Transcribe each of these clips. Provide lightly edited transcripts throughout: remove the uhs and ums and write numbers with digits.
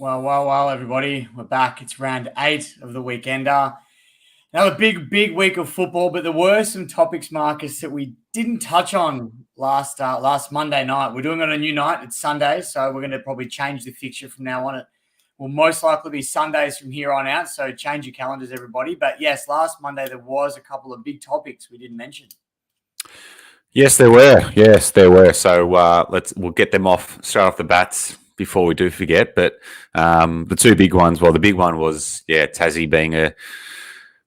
Well, everybody. We're back. It's round 8 of the Weekender. Another big week of football, but there were some topics, Marcus, that we didn't touch on last Monday night. We're doing it on a new night. It's Sunday, so we're going to probably change the fixture from now on. It will most likely be Sundays from here on out, so change your calendars, everybody. But yes, last Monday there was a couple of big topics we didn't mention. Yes, there were. So we'll get them straight off the bats before we do forget. But the two big ones. Well, the big one was Tassie being a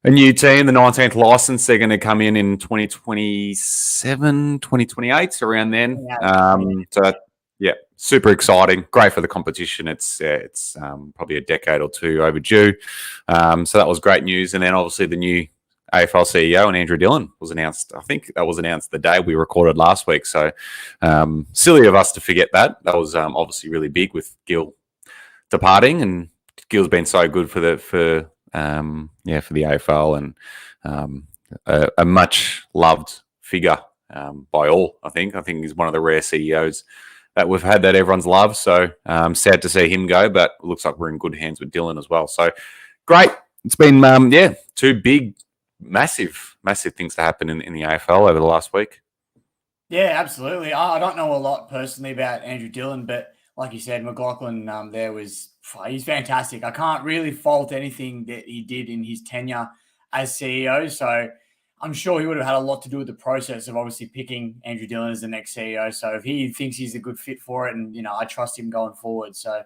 new team, the 19th license. They're going to come in 2027, 2028, around then. Super exciting. Great for the competition. It's probably a decade or two overdue. So that was great news. And then obviously the new AFL CEO and Andrew Dillon was announced. I think that was announced the day we recorded last week. So silly of us to forget that. That was obviously really big with Gil departing, and Gil's been so good for the AFL and a much loved figure by all. I think he's one of the rare CEOs that we've had that everyone's loved. So sad to see him go, but it looks like we're in good hands with Dillon as well. So great. It's been two big, massive things to happen in the AFL over the last week. Yeah, absolutely. I don't know a lot personally about Andrew Dillon, but like you said, McLaughlin he's fantastic. I can't really fault anything that he did in his tenure as CEO. So I'm sure he would have had a lot to do with the process of obviously picking Andrew Dillon as the next CEO. So if he thinks he's a good fit for it, and I trust him going forward. So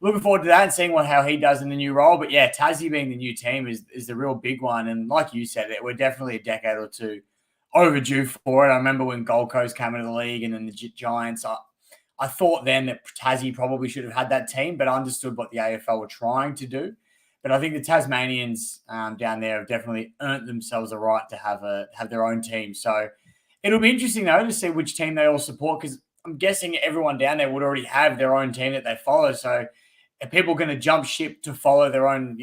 looking forward to that and seeing how he does in the new role. But yeah, Tassie being the new team is the real big one. And like you said, we're definitely a decade or two overdue for it. I remember when Gold Coast came into the league and then the Giants. I thought then that Tassie probably should have had that team, but I understood what the AFL were trying to do. But I think the Tasmanians down there have definitely earned themselves a right to have their own team. So it'll be interesting, though, to see which team they all support, because I'm guessing everyone down there would already have their own team that they follow. So are people going to jump ship to follow their own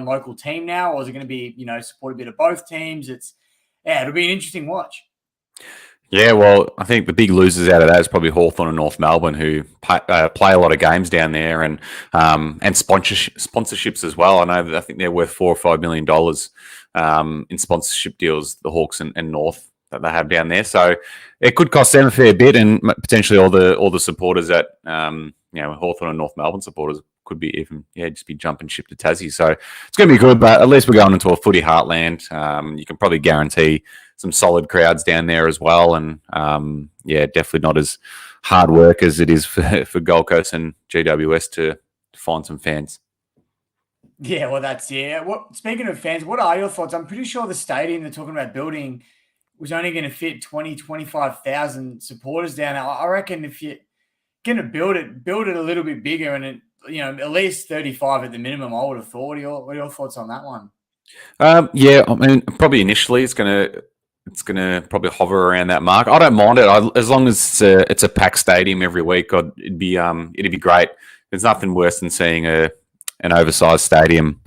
local team now, or is it going to be, support a bit of both teams? It'll be an interesting watch. Yeah, well, I think the big losers out of that is probably Hawthorn and North Melbourne, who play a lot of games down there, and sponsorships as well. I think they're worth $4 or $5 million in sponsorship deals, the Hawks and North, that they have down there. So it could cost them a fair bit, and potentially all the supporters at Hawthorn and North Melbourne supporters could be just be jumping ship to Tassie. So it's going to be good, but at least we're going into a footy heartland. You can probably guarantee some solid crowds down there as well, and definitely not as hard work as it is for Gold Coast and GWS to find some fans. Yeah, well, speaking of fans, what are your thoughts? I'm pretty sure the stadium they're talking about building was only going to fit 25,000 supporters down there. I reckon if you're going to build it a little bit bigger, and at least 35 at the minimum, I would have thought. What are your thoughts on that one? Probably initially it's going to probably hover around that mark. I don't mind it as long as it's a packed stadium every week. It'd be great. There's nothing worse than seeing an oversized stadium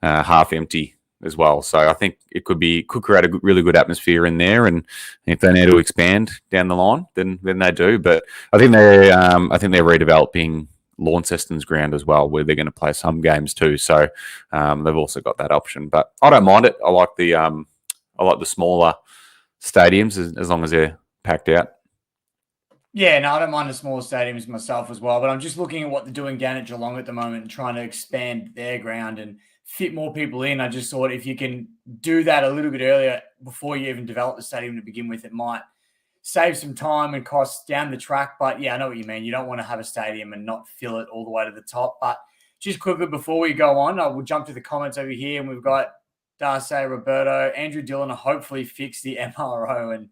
half empty as well. So I think it could create a really good atmosphere in there. And if they need to expand down the line, then they do. But I think they're redeveloping Launceston's ground as well, where they're going to play some games too. So they've also got that option. But I don't mind it. I like the smaller stadiums as long as they're packed out. Yeah, no, I don't mind the smaller stadiums myself as well, but I'm just looking at what they're doing down at Geelong at the moment and trying to expand their ground and fit more people in. I just thought if you can do that a little bit earlier before you even develop the stadium to begin with, it might save some time and costs down the track. But yeah, I know what you mean. You don't want to have a stadium and not fill it all the way to the top. But just quickly before we go on, I will jump to the comments over here, and we've got Darcy, Roberto, Andrew Dillon hopefully fix the MRO, and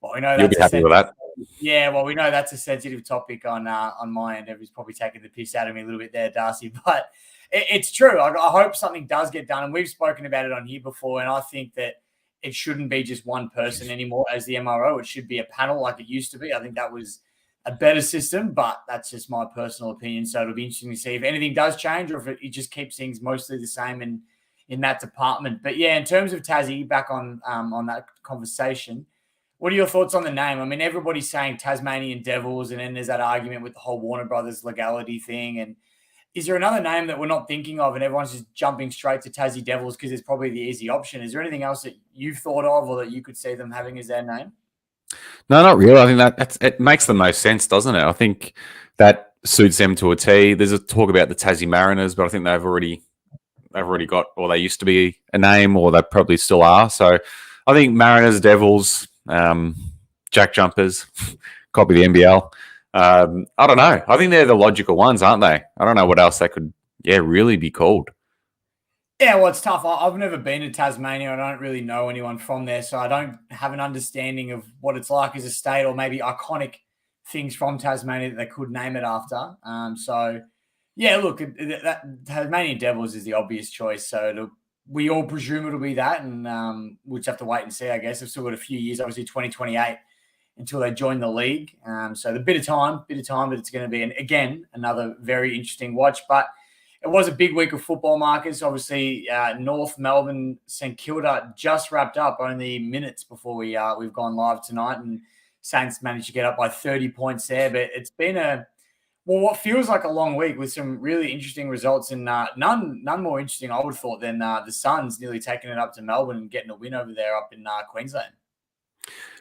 we know you'll be happy with that. Yeah, well, we know that's a sensitive topic on my end. Everybody's probably taking the piss out of me a little bit there, Darcy, but it's true. I hope something does get done, and we've spoken about it on here before, and I think that it shouldn't be just one person anymore as the MRO. It should be a panel like it used to be. I think that was a better system, but that's just my personal opinion. So it'll be interesting to see if anything does change or if it just keeps things mostly the same in that department. But yeah, in terms of Tassie, back on that conversation, what are your thoughts on the name? I mean, everybody's saying Tasmanian Devils, and then there's that argument with the whole Warner Brothers legality thing. And Is there another name that we're not thinking of and everyone's just jumping straight to Tassie Devils because it's probably the easy option? Is there anything else that you've thought of or that you could see them having as their name? No, not really. I think it makes the most sense, doesn't it? I think that suits them to a T. There's a talk about the Tassie Mariners, but I think they've already got, or they used to be a name, or they probably still are. So I think Mariners, Devils, Jack Jumpers, copy the NBL. I don't know. I think they're the logical ones, aren't they? I don't know what else they could, really be called. Yeah, well, it's tough. I've never been to Tasmania. I don't really know anyone from there, so I don't have an understanding of what it's like as a state, or maybe iconic things from Tasmania that they could name it after. So, yeah, look, that Tasmanian Devils is the obvious choice. So we all presume it'll be that, and we'll just have to wait and see. I guess they've still got a few years, obviously 2028, until they join the league. So the bit of time, but it's going to be, again, another very interesting watch. But it was a big week of football, Marcus. Obviously, North Melbourne St Kilda just wrapped up only minutes before we've gone live tonight, and Saints managed to get up by 30 points there. But it's been what feels like a long week with some really interesting results, and none more interesting, I would have thought, than the Suns nearly taking it up to Melbourne and getting a win over there up in Queensland.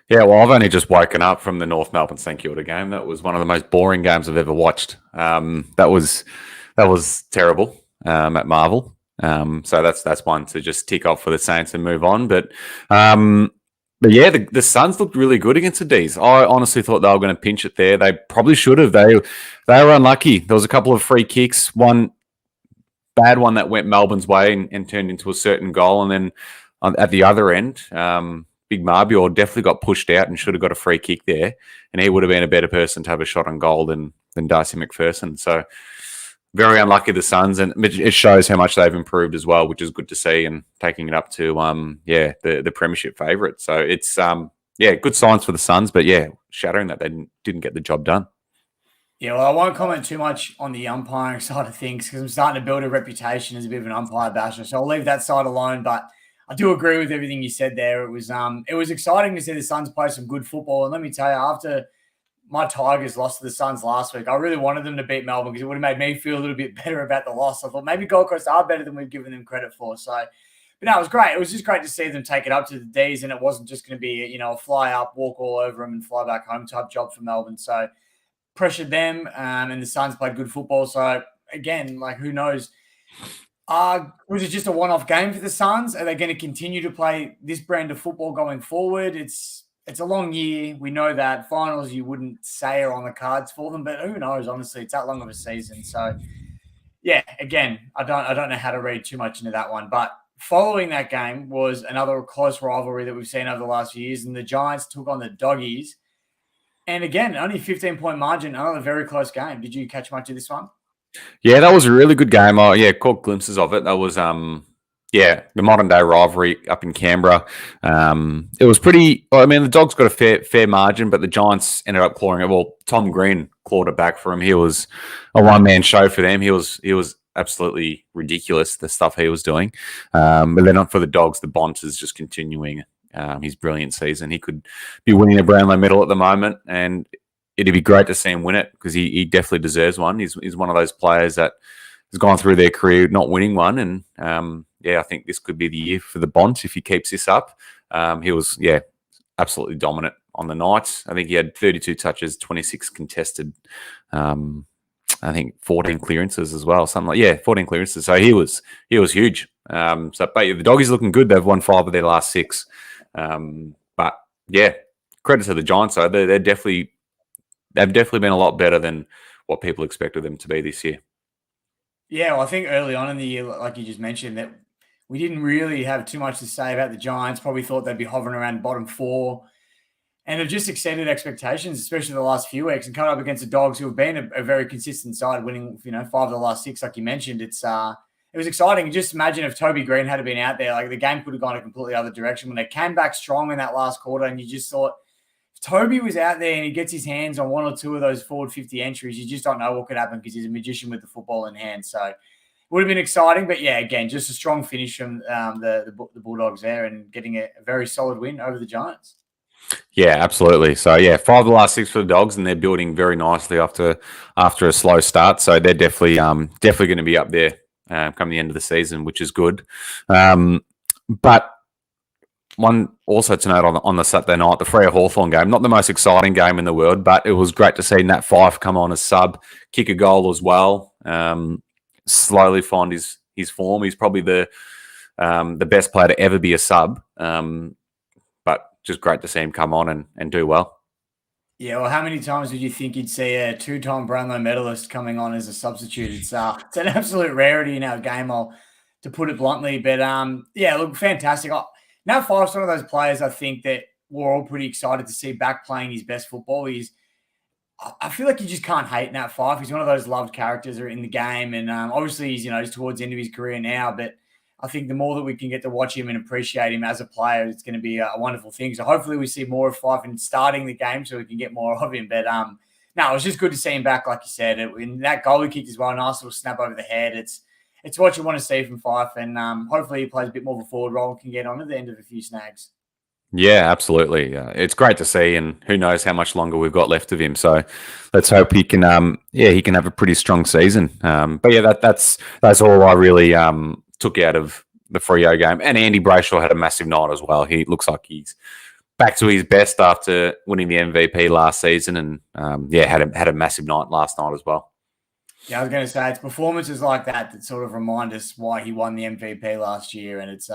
Yeah, well, I've only just woken up from the North Melbourne St Kilda game. That was one of the most boring games I've ever watched. That was terrible at Marvel. So that's one to just tick off for the Saints and move on. But yeah, the Suns looked really good against the D's. I honestly thought they were going to pinch it there. They probably should have. They were unlucky. There was a couple of free kicks, one bad one that went Melbourne's way and turned into a certain goal, and then at the other end, Big Marbior definitely got pushed out and should have got a free kick there, and he would have been a better person to have a shot on goal than Darcy McPherson. So very unlucky the Suns, and it shows how much they've improved as well, which is good to see, and taking it up to the premiership favourite. So it's good signs for the Suns, but shattering that they didn't get the job done. Yeah, well, I won't comment too much on the umpiring side of things because I'm starting to build a reputation as a bit of an umpire basher, so I'll leave that side alone. But I do agree with everything you said there. It was exciting to see the Suns play some good football, and let me tell you, after my Tigers lost to the Suns last week, I really wanted them to beat Melbourne because it would have made me feel a little bit better about the loss. I thought maybe Gold Coast are better than we've given them credit for. So, but no, it was great. It was just great to see them take it up to the D's, and it wasn't just going to be, a fly up, walk all over them and fly back home type job for Melbourne. So pressured them, and the Suns played good football. So again, who knows? Was it just a one-off game for the Suns? Are they going to continue to play this brand of football going forward? It's a long year. We know that. Finals, you wouldn't say, are on the cards for them, but who knows? Honestly, it's that long of a season. So, yeah, again, I don't know how to read too much into that one. But following that game was another close rivalry that we've seen over the last few years, and the Giants took on the Doggies. And again, only 15-point margin, another very close game. Did you catch much of this one? Yeah, that was a really good game. Caught glimpses of it. That was the modern day rivalry up in Canberra. It was pretty. I mean, the Dogs got a fair margin, but the Giants ended up clawing it. Well, Tom Green clawed it back for him. He was a one man show for them. He was absolutely ridiculous, the stuff he was doing. But then for the Dogs, the Bont is just continuing his brilliant season. He could be winning a Brownlow medal at the moment, and it'd be great to see him win it because he definitely deserves one. He's one of those players that has gone through their career not winning one, and I think this could be the year for the Bont if he keeps this up. He was absolutely dominant on the night. I think he had 32 touches, 26 contested. I think 14 clearances as well, 14 clearances. So he was huge. But the Doggies looking good. They've won 5 of their last 6. But credit to the Giants. So they've definitely been a lot better than what people expected them to be this year. Yeah, well, I think early on in the year, like you just mentioned, that we didn't really have too much to say about the Giants. Probably thought they'd be hovering around bottom 4, and have just exceeded expectations, especially the last few weeks. And coming up against the Dogs, who have been a very consistent side, winning 5 of the last 6, like you mentioned. It was exciting. Just imagine if Toby Green had been out there, the game could have gone a completely other direction when they came back strong in that last quarter, and you just thought, Toby was out there and he gets his hands on 1 or 2 of those forward 50 entries, you just don't know what could happen because he's a magician with the football in hand. So it would have been exciting. But, again, just a strong finish from the Bulldogs there and getting a very solid win over the Giants. Yeah, absolutely. So yeah, 5 of the last 6 for the Dogs, and they're building very nicely after a slow start. So they're definitely going to be up there come the end of the season, which is good. But one also to note on the Saturday night, the Freo Hawthorn game, not the most exciting game in the world, but it was great to see Nat Fyfe come on as sub, kick a goal as well. Slowly find his form. He's probably the best player to ever be a sub. But just great to see him come on and do well. Yeah, well, how many times would you think you'd see a two-time Brownlow medalist coming on as a substitute? It's an absolute rarity in our game, to put it bluntly. But yeah, look, fantastic. Nat Fyfe's one of those players I think that we're all pretty excited to see back playing his best football. I feel like you just can't hate Nat Fyfe. He's one of those loved characters in the game, and obviously he's towards the end of his career now. But I think the more that we can get to watch him and appreciate him as a player, it's going to be a wonderful thing. So hopefully we see more of Fyfe in starting the game, so we can get more of him. But no, it was just good to see him back, like you said. In that goal he kicked as well, nice little snap over the head. It's what you want to see from Fyfe, and hopefully he plays a bit more of a forward role and can get on at the end of a few snags. Yeah, absolutely. It's great to see, and who knows how much longer we've got left of him. So let's hope he can, he can have a pretty strong season. But yeah, that's all I really took out of the Freo game. And Andy Brayshaw had a massive night as well. He looks like he's back to his best after winning the MVP last season, and had a massive night last night as well. Yeah, I was going to say it's performances like that sort of remind us why he won the MVP last year, and it's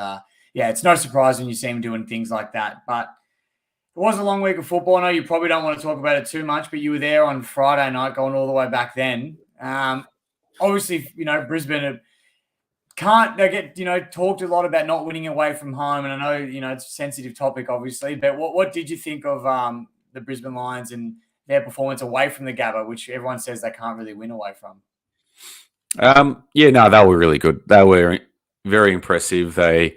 no surprise when you see him doing things like that. But it was a long week of football. I know you probably don't want to talk about it too much, but you were there on Friday night, going all the way back then. Obviously, Brisbane they get talked a lot about not winning away from home, and I know it's a sensitive topic, obviously. But what did you think of the Brisbane Lions and their performance away from the Gabba, which everyone says they can't really win away from? They were really good. They were very impressive. They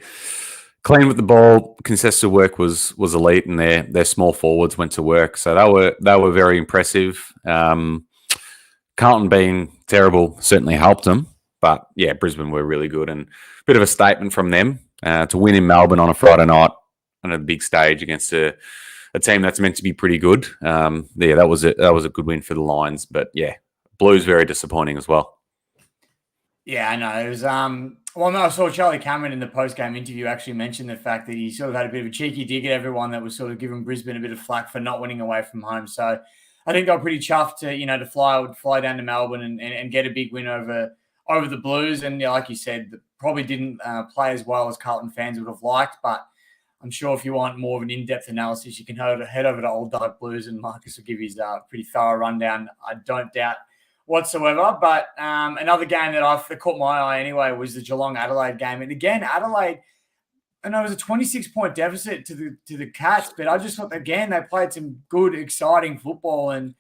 clean with the ball, contested work was elite, and their small forwards went to work. So they were very impressive. Carlton being terrible certainly helped them, but yeah, Brisbane were really good, and a bit of a statement from them to win in Melbourne on a Friday night on a big stage against a team that's meant to be pretty good. That was a good win for the Lions, but yeah, Blues very disappointing as well. Yeah, I know. It was I saw Charlie Cameron in the post-game interview actually mention the fact that he sort of had a bit of a cheeky dig at everyone that was sort of giving Brisbane a bit of flack for not winning away from home. So I think they were pretty chuffed to fly down to Melbourne and get a big win over the Blues. And like you said, probably didn't play as well as Carlton fans would have liked, but I'm sure if you want more of an in-depth analysis, you can head over to Old Dark Blues, and Marcus will give his pretty thorough rundown. I don't doubt whatsoever. But another game that caught my eye anyway was the Geelong-Adelaide game. And again, Adelaide, I know it was a 26-point deficit to the Cats, but I just thought, again, they played some good, exciting football. And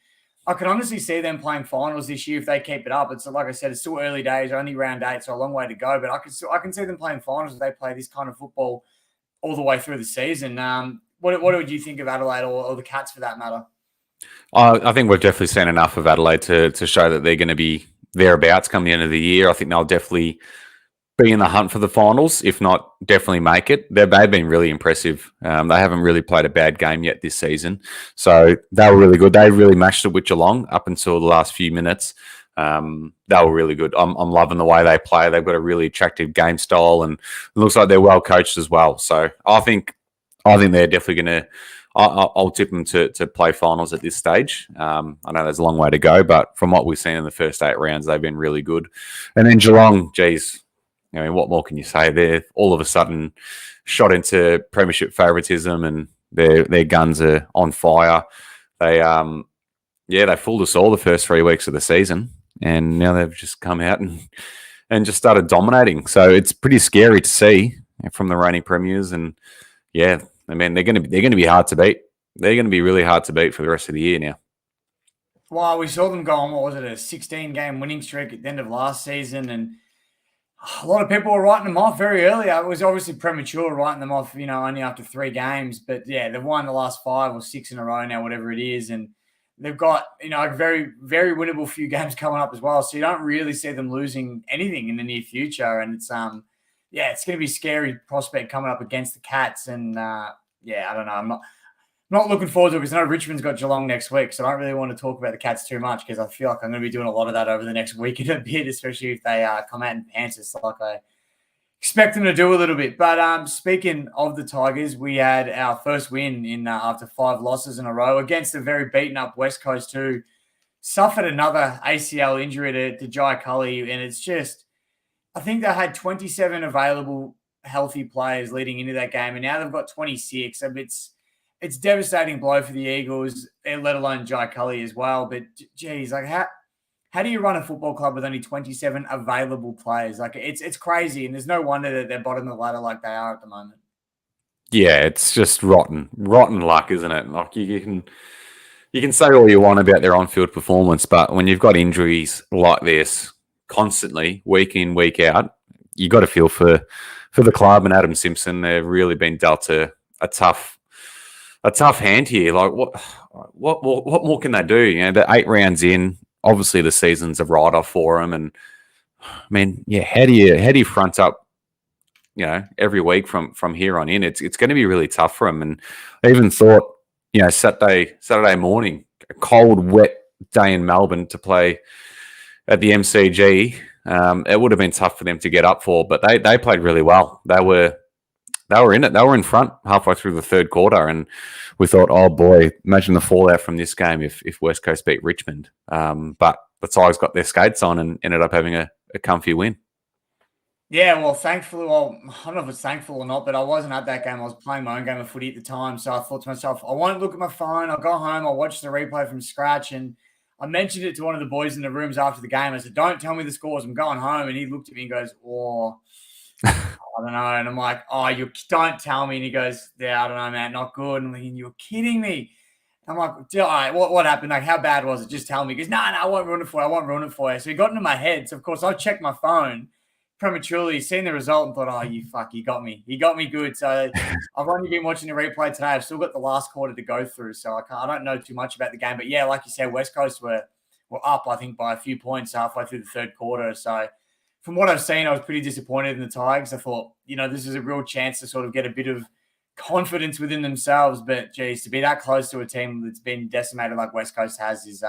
I can honestly see them playing finals this year if they keep it up. It's like I said, it's still early days, only round 8, so a long way to go. But I can see them playing finals if they play this kind of football all the way through the season. What would you think of Adelaide or the Cats for that matter? I think we've definitely seen enough of Adelaide to show that they're going to be thereabouts come the end of the year. I think they'll definitely be in the hunt for the finals, if not definitely make it. They've been really impressive. They haven't really played a bad game yet this season. So they were really good. They really matched it with Geelong up until the last few minutes. They were really good. I'm loving the way they play. They've got a really attractive game style, and it looks like they're well coached as well. So I think they're definitely going to. I'll tip them to play finals at this stage. I know there's a long way to go, but from what we've seen in the first 8 rounds, they've been really good. And then Geelong, geez, I mean, what more can you say? They're all of a sudden shot into premiership favouritism, and their guns are on fire. They fooled us all the first 3 weeks of the season, and now they've just come out and just started dominating. So it's pretty scary to see from the reigning premiers, and yeah. I mean, they're going to be hard to beat. They're going to be really hard to beat for the rest of the year now. Well, we saw them go on, a 16-game winning streak at the end of last season, and a lot of people were writing them off very early. It was obviously premature writing them off, only after 3 games. But yeah, they've won the last 5 or 6 in a row now, whatever it is, and they've got a very, very winnable few games coming up as well. So you don't really see them losing anything in the near future, and it's it's going to be a scary prospect coming up against the Cats. And I don't know. not looking forward to it because I know Richmond's got Geelong next week, so I don't really want to talk about the Cats too much because I feel like I'm going to be doing a lot of that over the next week and a bit, especially if they come out in pants. It's like I expect them to do a little bit. But speaking of the Tigers, we had our first win in after 5 losses in a row against a very beaten up West Coast who suffered another ACL injury to Jai Cully, and it's just I think they had 27 available healthy players leading into that game, and now they've got 26. So it's devastating blow for the Eagles, let alone Jai Cully as well. But geez, like how do you run a football club with only 27 available players? Like it's crazy, and there's no wonder that they're bottom of the ladder like they are at the moment. Yeah, it's just rotten luck, isn't it? Like you can say all you want about their on-field performance, but when you've got injuries like this constantly, week in, week out, you got to feel for the club and Adam Simpson. They've really been dealt a tough hand here. Like what more can they do? You know, they're 8 rounds in. Obviously, the season's a write-off for them, and I mean, yeah, how do you front up? You know, every week from here on in, it's going to be really tough for them. And I even thought, you know, Saturday morning, a cold, wet day in Melbourne to play at the MCG, it would have been tough for them to get up for. But they played really well. They were in it. They were in front halfway through the third quarter, and we thought, oh boy, imagine the fallout from this game if West Coast beat Richmond. But the Tigers got their skates on and ended up having a comfy win. Yeah, well, thankfully, I don't know if it's thankful or not, but I wasn't at that game. I was playing my own game of footy at the time. So I thought to myself, I won't look at my phone. I'll go home. I'll watch the replay from scratch. And I mentioned it to one of the boys in the rooms after the game. I said, don't tell me the scores. I'm going home. And he looked at me and goes, oh, I don't know. And I'm like, oh, you don't tell me. And he goes, yeah, I don't know, man. Not good. And I'm like, you're kidding me. I'm like, all right, what happened? Like, how bad was it? Just tell me. He goes, no, I won't ruin it for you. I won't ruin it for you. So he got into my head. So, of course, I checked my phone prematurely, seen the result and thought, oh, you got me. He got me good. So I've only been watching the replay today. I've still got the last quarter to go through. So I don't know too much about the game. But, yeah, like you said, West Coast were up, I think, by a few points halfway through the third quarter. So from what I've seen, I was pretty disappointed in the Tigers. I thought, this is a real chance to sort of get a bit of confidence within themselves. But, geez, to be that close to a team that's been decimated like West Coast has is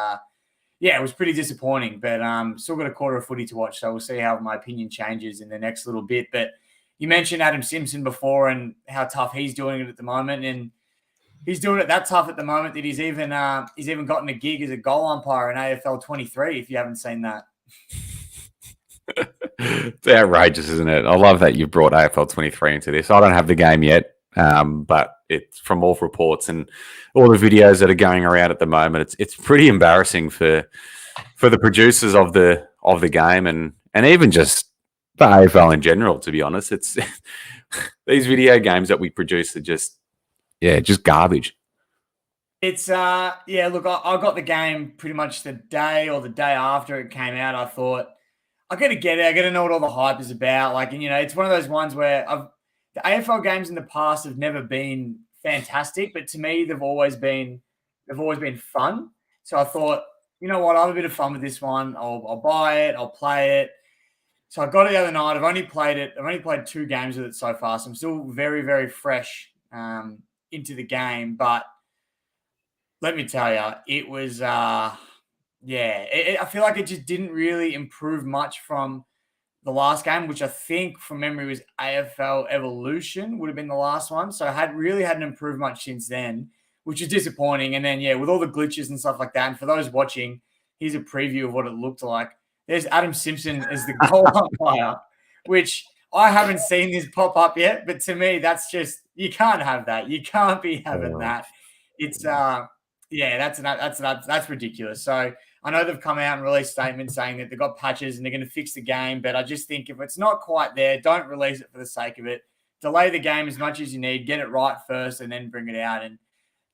it was pretty disappointing, but still got a quarter of footy to watch, so we'll see how my opinion changes in the next little bit. But you mentioned Adam Simpson before and how tough he's doing it at the moment, and he's doing it that tough at the moment that he's even gotten a gig as a goal umpire in AFL 23, if you haven't seen that. It's outrageous, isn't it? I love that you've brought AFL 23 into this. I don't have the game yet, but it's from all reports and all the videos that are going around at the moment. It's pretty embarrassing for the producers of the game and even just the AFL in general. To be honest, it's these video games that we produce are just garbage. It's look, I got the game pretty much the day or the day after it came out. I thought I got to get it. I got to know what all the hype is about. Like, and it's one of those ones where the AFL games in the past have never been fantastic, but to me, they've always been fun. So I thought, you know what, I'll have a bit of fun with this one. I'll buy it. I'll play it. So I got it the other night. I've only played 2 games with it so far. So I'm still very, very fresh into the game. But let me tell you, it was, I feel like it just didn't really improve much from the last game, which I think from memory was AFL Evolution would have been the last one. So I hadn't improved much since then, which is disappointing. And then, with all the glitches and stuff like that. And for those watching, here's a preview of what it looked like. There's Adam Simpson as the goal umpire, which I haven't seen this pop up yet. But to me, that's just, you can't have that. You can't be having that. It's, that's ridiculous. So I know they've come out and released statements saying that they've got patches and they're going to fix the game, but I just think if it's not quite there, don't release it for the sake of it. Delay the game as much as you need, get it right first, and then bring it out. And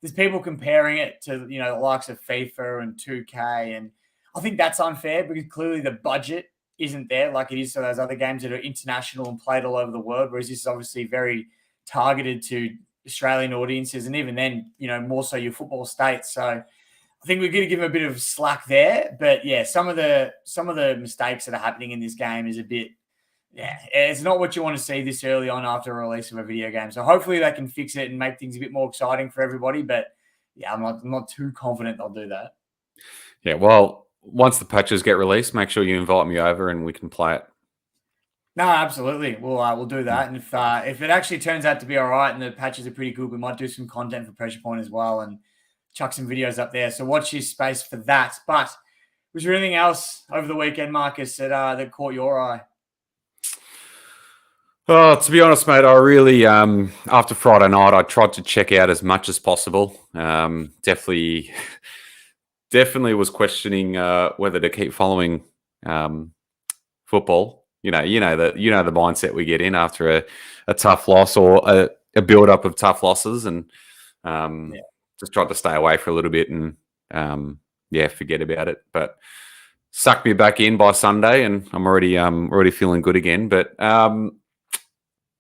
there's people comparing it to, the likes of FIFA and 2K, and I think that's unfair because clearly the budget isn't there like it is for those other games that are international and played all over the world, whereas this is obviously very targeted to Australian audiences, and even then, more so your football states. So I think we're going to give him a bit of slack there. But yeah, some of the mistakes that are happening in this game is a bit Yeah, it's not what you want to see this early on after a release of a video game. So hopefully they can fix it and make things a bit more exciting for everybody. But yeah, I'm not too confident they'll do that. Yeah, well, once the patches get released, make sure you invite me over and we can play it. No, absolutely. We'll do that. And if it actually turns out to be all right and the patches are pretty good, we might do some content for Pressure Point as well and chuck some videos up there. So watch this space for that. But was there anything else over the weekend, Marcus, that caught your eye? Oh, to be honest, mate, I really after Friday night, I tried to check out as much as possible. Definitely was questioning whether to keep following football. You know the mindset we get in after a tough loss or a build up of tough losses, and just tried to stay away for a little bit and forget about it. But sucked me back in by Sunday, and I'm already feeling good again. But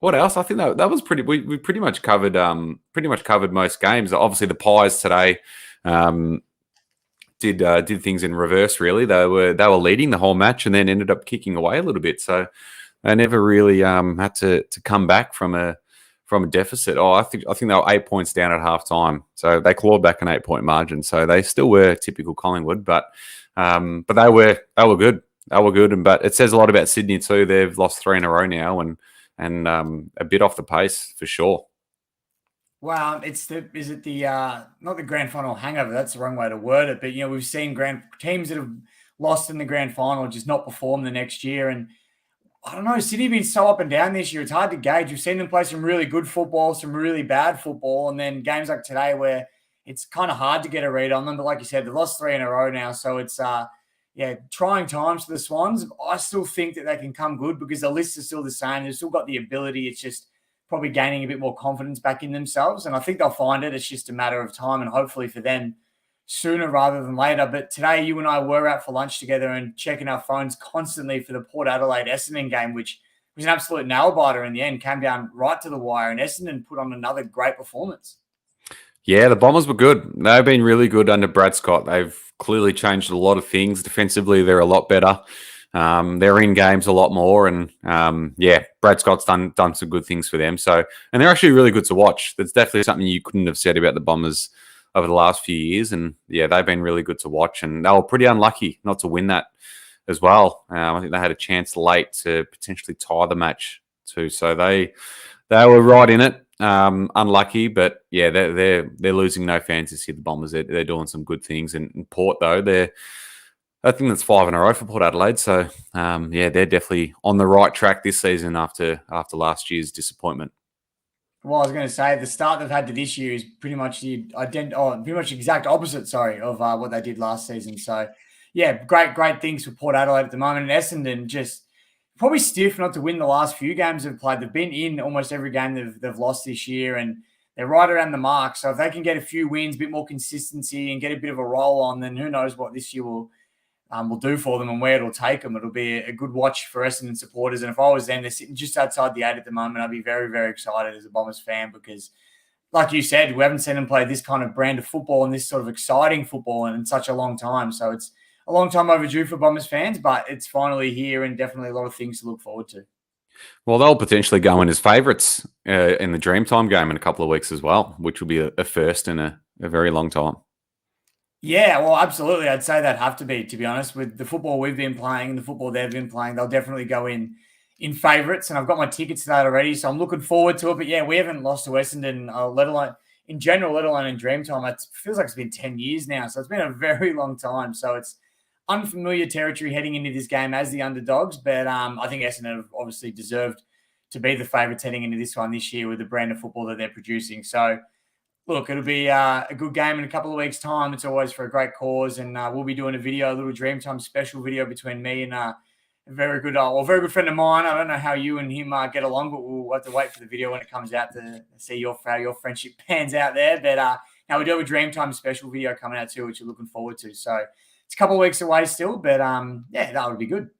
what else? I think that was pretty. We pretty much covered most games. Obviously, the Pies today did things in reverse. Really, they were leading the whole match and then ended up kicking away a little bit. So they never really had to come back from a deficit. I think they were 8 points down at half time. So they clawed back an 8-point margin. So they still were typical Collingwood, but they were good. They were good, but it says a lot about Sydney too. They've lost 3 in a row now, and a bit off the pace for sure. Well, is it the not the grand final hangover? That's the wrong way to word it. But we've seen teams that have lost in the grand final just not perform the next year, and I don't know. Sydney have been so up and down this year. It's hard to gauge. We've seen them play some really good football, some really bad football, and then games like today where it's kind of hard to get a read on them. But like you said, they've lost 3 in a row now, so it's trying times for the Swans. I still think that they can come good because the list is still the same. They've still got the ability. It's just probably gaining a bit more confidence back in themselves. And I think they'll find it. It's just a matter of time and hopefully for them sooner rather than later. But today you and I were out for lunch together and checking our phones constantly for the Port Adelaide Essendon game, which was an absolute nail biter in the end. Came down right to the wire and Essendon put on another great performance. Yeah, the Bombers were good. They've been really good under Brad Scott. They've clearly changed a lot of things. Defensively, they're a lot better. They're in games a lot more, and Brad Scott's done some good things for them. So, and they're actually really good to watch. That's definitely something you couldn't have said about the Bombers over the last few years. And yeah, they've been really good to watch, and they were pretty unlucky not to win that as well. I think they had a chance late to potentially tie the match too. So they were right in it. Unlucky, but yeah, they're losing no fans this year. The Bombers, they're doing some good things. And Port though, I think that's 5 in a row for Port Adelaide. So they're definitely on the right track this season after last year's disappointment. Well, I was going to say the start they've had to this year is pretty much the exact opposite, of what they did last season. So yeah, great things for Port Adelaide at the moment. And Essendon just probably stiff not to win the last few games they've played. They've been in almost every game they've lost this year, and they're right around the mark. So if they can get a few wins, a bit more consistency, and get a bit of a roll on, then who knows what this year will do for them and where it'll take them. It'll be a good watch for Essendon supporters. And if I was them, they're sitting just outside the 8 at the moment. I'd be very, very excited as a Bombers fan because, like you said, we haven't seen them play this kind of brand of football and this sort of exciting football in such a long time. So it's a long time overdue for Bombers fans, but it's finally here and definitely a lot of things to look forward to. Well, they'll potentially go in as favourites in the Dreamtime game in a couple of weeks as well, which will be a first in a very long time. Yeah, well, absolutely. I'd say that'd have to be honest. With the football we've been playing and the football they've been playing, they'll definitely go in favourites. And I've got my tickets to that already, so I'm looking forward to it. But yeah, we haven't lost to Essendon, let alone in general, let alone in Dreamtime. It feels like it's been 10 years now, so it's been a very long time. So it's unfamiliar territory heading into this game as the underdogs. But I think Essendon have obviously deserved to be the favourites heading into this one this year with the brand of football that they're producing. So look, it'll be a good game in a couple of weeks' time. It's always for a great cause, and we'll be doing a little Dreamtime special video between me and a very good friend of mine. I don't know how you and him get along, but we'll have to wait for the video when it comes out to see how your friendship pans out there. But now we do have a Dreamtime special video coming out too, which we're looking forward to. So it's a couple of weeks away still, but that would be good.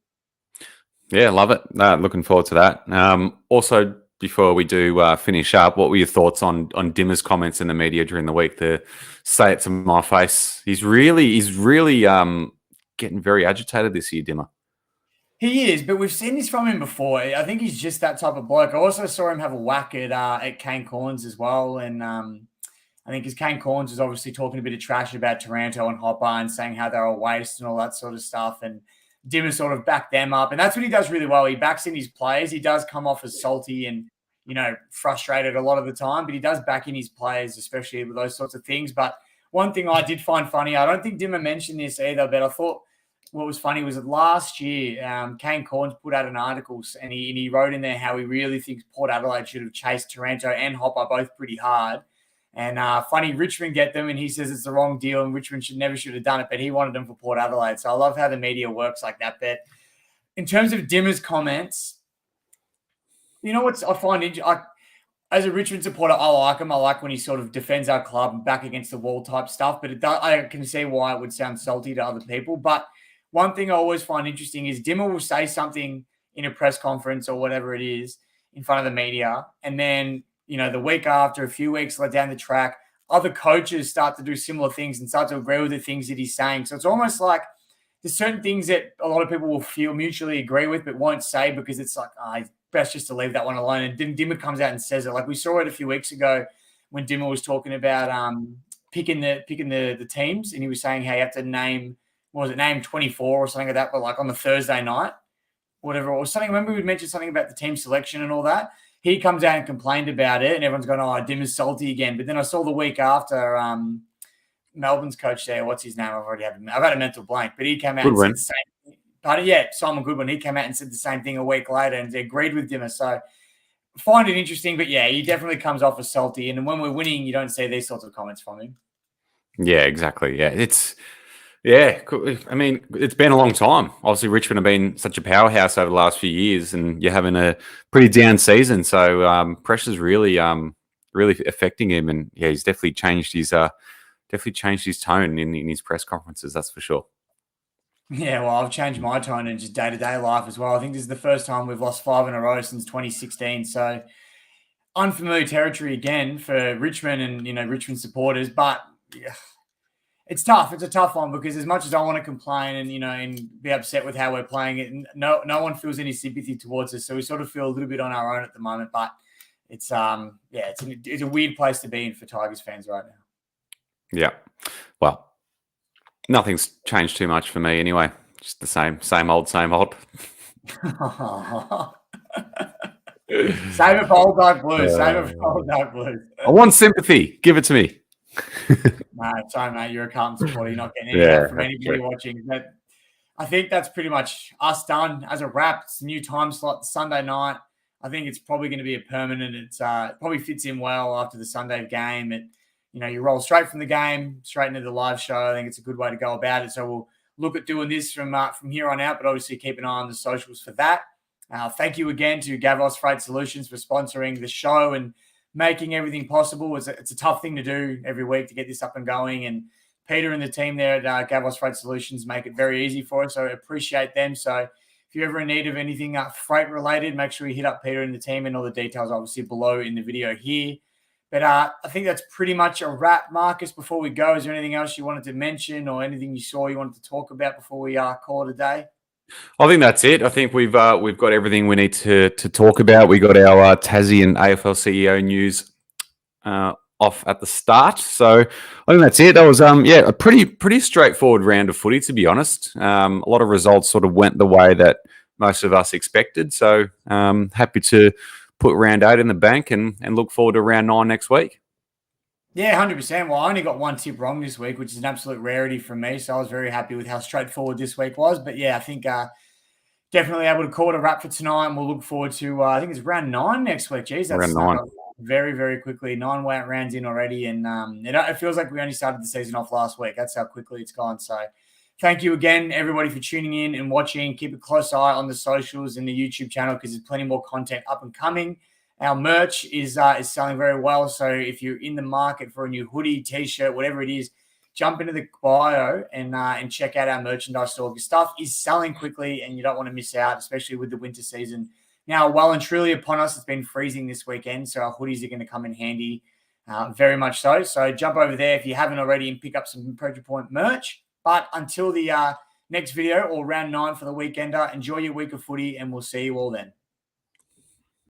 Yeah, love it. Looking forward to that. Also, before we do finish up, what were your thoughts on Dimmer's comments in the media during the week? To say it to my face, he's really getting very agitated this year, Dimmer. He is, but we've seen this from him before. I think he's just that type of bloke. I also saw him have a whack at Kane Corns as well, and I think because Kane Corns was obviously talking a bit of trash about Taranto and Hopper and saying how they're a waste and all that sort of stuff, and Dimmer sort of backed them up, and that's what he does really well. He backs in his players. He does come off as salty and frustrated a lot of the time, but he does back in his players, especially with those sorts of things. But one thing I did find funny, I don't think Dimmer mentioned this either, but I thought what was funny was that last year, Kane Corns put out an article and he wrote in there how he really thinks Port Adelaide should have chased Taranto and Hopper both pretty hard. And funny, Richmond get them, and he says it's the wrong deal, and Richmond should have done it, but he wanted them for Port Adelaide. So I love how the media works like that. But in terms of Dimmer's comments, you know what I find interesting? As a Richmond supporter, I like him. I like when he sort of defends our club and back against the wall type stuff. But I can see why it would sound salty to other people. But one thing I always find interesting is Dimmer will say something in a press conference or whatever it is in front of the media, and then the week after, a few weeks down the track, other coaches start to do similar things and start to agree with the things that he's saying. So it's almost like there's certain things that a lot of people will feel mutually agree with but won't say because it's like, it's best just to leave that one alone. And then Dimmer comes out and says it. Like we saw it a few weeks ago when Dimmer was talking about picking the teams, and he was saying how you have to name 24 or something like that, but like on the Thursday night, whatever it was. Something. Remember we mentioned something about the team selection and all that. He comes out and complained about it, and everyone's going, "Oh, Dimmer's salty again." But then I saw the week after Melbourne's coach there. What's his name? I've had a mental blank, but he came out and said the same. But yeah, Simon Goodwin. He came out and said the same thing a week later, and agreed with Dimmer. So find it interesting, but yeah, he definitely comes off as salty. And when we're winning, you don't see these sorts of comments from him. Yeah, exactly. Yeah, I mean, it's been a long time. Obviously, Richmond have been such a powerhouse over the last few years, and you're having a pretty down season. So pressure's really affecting him, and yeah, he's definitely changed his tone in his press conferences. That's for sure. Yeah, well, I've changed my tone in just day-to-day life as well. I think this is the first time we've lost 5 in a row since 2016. So unfamiliar territory again for Richmond and Richmond supporters, but yeah. It's tough. It's a tough one because as much as I want to complain and be upset with how we're playing it, no one feels any sympathy towards us. So we sort of feel a little bit on our own at the moment. But it's it's a weird place to be in for Tigers fans right now. Yeah. Well, nothing's changed too much for me anyway. Just the same old. Save it for Old Dark Blues. Save it for Old Dark Blues. I want sympathy. Give it to me. No, sorry, mate. You're a Carlton supporter. You're not getting any of that from anybody watching. But I think that's pretty much us done as a wrap. It's a new time slot, Sunday night. I think it's probably going to be a permanent. It probably fits in well after the Sunday game. You roll straight from the game, straight into the live show. I think it's a good way to go about it. So we'll look at doing this from here on out, but obviously keep an eye on the socials for that. Thank you again to Gavos Freight Solutions for sponsoring the show and making everything possible. It's a tough thing to do every week to get this up and going. And Peter and the team there at Gavos Freight Solutions make it very easy for us. So I appreciate them. So if you're ever in need of anything freight related, make sure you hit up Peter and the team, and all the details obviously below in the video here. But I think that's pretty much a wrap. Marcus, before we go, is there anything else you wanted to mention or anything you saw you wanted to talk about before we call it a day? I think that's it. I think we've got everything we need to talk about. We got our Tassie and AFL CEO news off at the start, so I think that's it. That was a pretty straightforward round of footy, to be honest. A lot of results sort of went the way that most of us expected. So happy to put round 8 in the bank and look forward to round 9 next week. Yeah, 100%. Well, I only got one tip wrong this week, which is an absolute rarity for me. So I was very happy with how straightforward this week was. But yeah, I think definitely able to call it a wrap for tonight. And we'll look forward to, I think it's round 9 next week. Jeez, that's round 9. Very, very quickly. 9 rounds in already. And it feels like we only started the season off last week. That's how quickly it's gone. So thank you again, everybody, for tuning in and watching. Keep a close eye on the socials and the YouTube channel because there's plenty more content up and coming. Our merch is selling very well. So if you're in the market for a new hoodie, T-shirt, whatever it is, jump into the bio and check out our merchandise store. Because stuff is selling quickly and you don't want to miss out, especially with the winter season now well and truly upon us. It's been freezing this weekend, so our hoodies are going to come in handy, very much so. So jump over there if you haven't already and pick up some Pressure Point merch. But until the next video or round 9 for the weekender. Enjoy your week of footy, and we'll see you all then.